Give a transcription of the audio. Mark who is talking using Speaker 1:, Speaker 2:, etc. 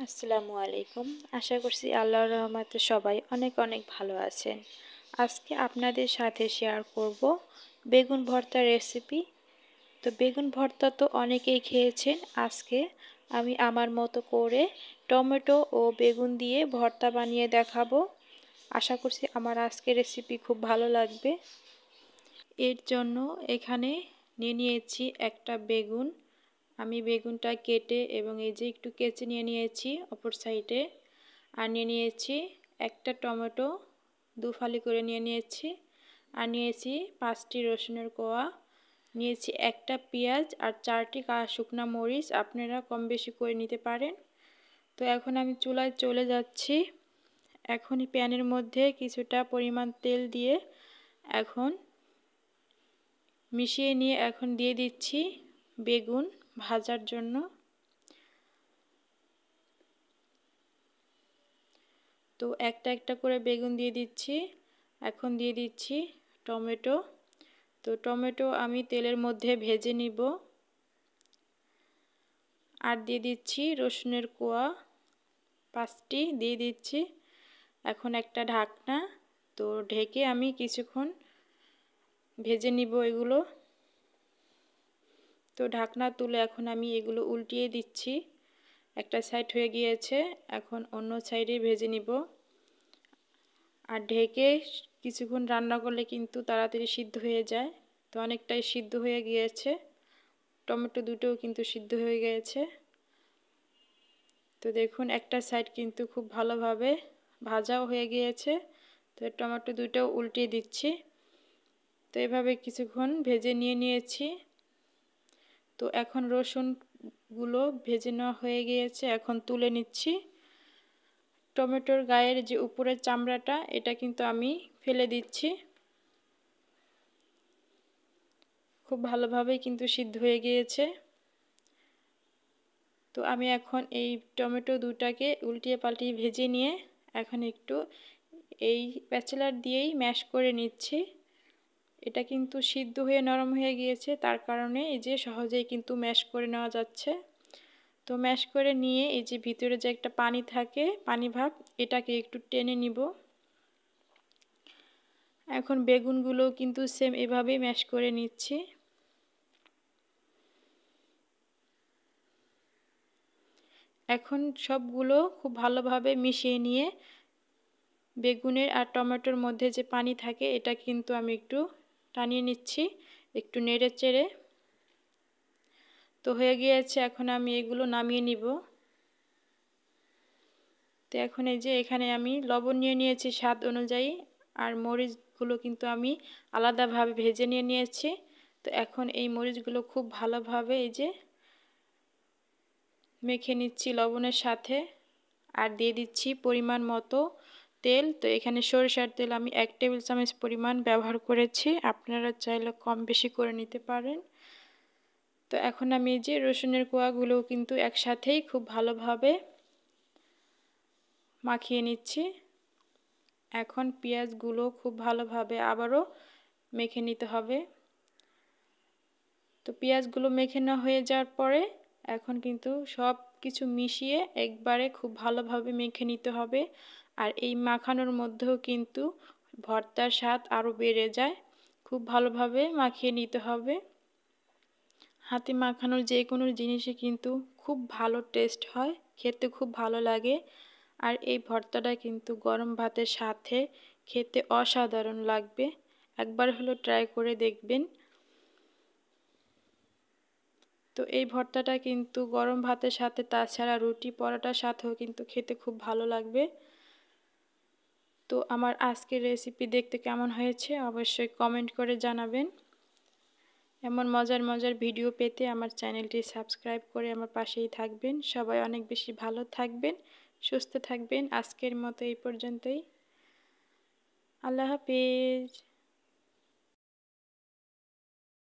Speaker 1: আসসালামু আলাইকুম। আশা করছি আল্লাহর রহমতে সবাই অনেক অনেক ভালো আছেন। আজকে আপনাদের সাথে শেয়ার করব বেগুন ভর্তার রেসিপি। তো বেগুন ভর্তা তো অনেকেই খেয়েছেন। আজকে আমি আমার মতো করে টমেটো ও বেগুন দিয়ে ভর্তা বানিয়ে দেখাবো। আশা করছি আমার আজকের রেসিপি খুব ভালো লাগবে। এর জন্য এখানে নিয়েছি একটা বেগুন। আমি বেগুনটা কেটে এবং এই যে একটু কেচে নিয়েছি অপর সাইডে। আর নিয়েছি একটা টমেটো দু ফালি করে নিয়েছি। আর নিয়েছি 5টি রসুনের কোয়া, নিয়েছি একটা পেঁয়াজ আর 4টি শুকনা মরিচ। আপনারা কম বেশি করে নিতে পারেন। তো এখন আমি চুলায় চলে যাচ্ছি। এখন প্যানের মধ্যে কিছুটা পরিমাণ তেল দিয়ে এখন মিশিয়ে নিয়ে এখন দিয়ে দিচ্ছি বেগুন ভাজার জন্য। তো একটা একটা করে বেগুন দিয়ে দিচ্ছি। এখন দিয়ে দিচ্ছি টমেটো। তো টমেটো আমি তেলের মধ্যে ভেজে নিব। আর দিয়ে দিচ্ছি রসুনের কোয়া 5টি দিয়ে দিচ্ছি। এখন একটা ঢাকনা, তো ঢেকে আমি কিছুক্ষণ ভেজে নিব এগুলো। তো ঢাকনা তুলে এখন আমি এগুলো উল্টিয়ে দিচ্ছি। একটা সাইড হয়ে গিয়েছে, এখন অন্য সাইডে ভেজে নিব। আর ঢেকে কিছুক্ষণ রান্না করলে কিন্তু তাড়াতাড়ি সিদ্ধ হয়ে যায়। তো অনেকটাই সিদ্ধ হয়ে গিয়েছে, টমেটো দুটোও কিন্তু সিদ্ধ হয়ে গিয়েছে। তো দেখুন একটা সাইড কিন্তু খুব ভালোভাবে ভাজাও হয়ে গিয়েছে। তো টমেটো দুটোও উল্টিয়ে দিচ্ছি। তো এভাবে কিছুক্ষণ ভেজে নিয়েছি। তো এখন রসুনগুলো ভেজে নেওয়া হয়ে গিয়েছে, এখন তুলে নিচ্ছি। টমেটোর গায়ের যে উপরের চামড়াটা এটা কিন্তু আমি ফেলে দিচ্ছি। খুব ভালোভাবেই কিন্তু সিদ্ধ হয়ে গিয়েছে। তো আমি এখন এই টমেটো দুটাকে উল্টিয়ে পাল্টিয়ে ভেজে নিয়ে এখন একটু এই প্যাচেলার দিয়েই ম্যাশ করে নিচ্ছি। এটা কিন্তু সিদ্ধ হয়ে নরম হয়ে গিয়েছে, তার কারণে এই যে সহজেই কিন্তু ম্যাশ করে নেওয়া যাচ্ছে। তো ম্যাশ করে নিয়ে এই যে ভিতরে যে একটা পানি থাকে, পানি ভাব, এটাকে একটু টেনে নিব। এখন বেগুনগুলো কিন্তু সেম এভাবেই ম্যাশ করে নিচ্ছি। এখন সবগুলো খুব ভালোভাবে মিশিয়ে নিয়ে বেগুনের আর টমেটোর মধ্যে যে পানি থাকে এটা কিন্তু আমি একটু টানিয়ে নিচ্ছি, একটু নেড়ে চেড়ে। তো হয়ে গিয়েছে, এখন আমি এগুলো নামিয়ে নিব। তো এখন এই যে এখানে আমি লবণ নিয়েছি স্বাদ অনুযায়ী, আর মরিচগুলো কিন্তু আমি আলাদাভাবে ভেজে নিয়েছি। তো এখন এই মরিচগুলো খুব ভালোভাবে এই যে মেখে নিচ্ছি লবণের সাথে। আর দিয়ে দিচ্ছি পরিমাণ মতো তেল। তো এখানে সরিষার তেল আমি 1 টেবিল চামচ পরিমাণ ব্যবহার করেছি, আপনারা চাইলে কম বেশি করে নিতে পারেন। তো এখন আমি এই যে রসুনের কোয়াগুলো কিন্তু একসাথেই খুব ভালোভাবে মাখিয়ে নিচ্ছি। এখন পেঁয়াজগুলো খুব ভালোভাবে আবারও মেখে নিতে হবে। তো পেঁয়াজগুলো মেখে নেওয়া হয়ে যাওয়ার পরে এখন কিন্তু সব কিছু মিশিয়ে একবারে খুব ভালোভাবে মেখে নিতে হবে। আর এই মাখানোর মধ্যেও কিন্তু ভর্তার স্বাদ আরও বেড়ে যায়। খুব ভালোভাবে মাখিয়ে নিতে হবে। হাতে মাখানোর যে কোনো জিনিসই কিন্তু খুব ভালো টেস্ট হয়, খেতে খুব ভালো লাগে। আর এই ভর্তাটা কিন্তু গরম ভাতের সাথে খেতে অসাধারণ লাগবে। একবার হলো ট্রাই করে দেখবেন। তো এই ভর্তাটা কিন্তু গরম ভাতের সাথে, তাছাড়া রুটি পরোটার সাথেও কিন্তু খেতে খুব ভালো লাগবে। তো আমার আজকের রেসিপি দেখতে কেমন হয়েছে অবশ্যই কমেন্ট করে জানাবেন। এমন মজার মজার ভিডিও পেতে আমার চ্যানেলটি সাবস্ক্রাইব করে আমার পাশেই থাকবেন। সবাই অনেক বেশি ভালো থাকবেন, সুস্থ থাকবেন। আজকের মতো এই পর্যন্তই। আল্লাহ হাফেজ।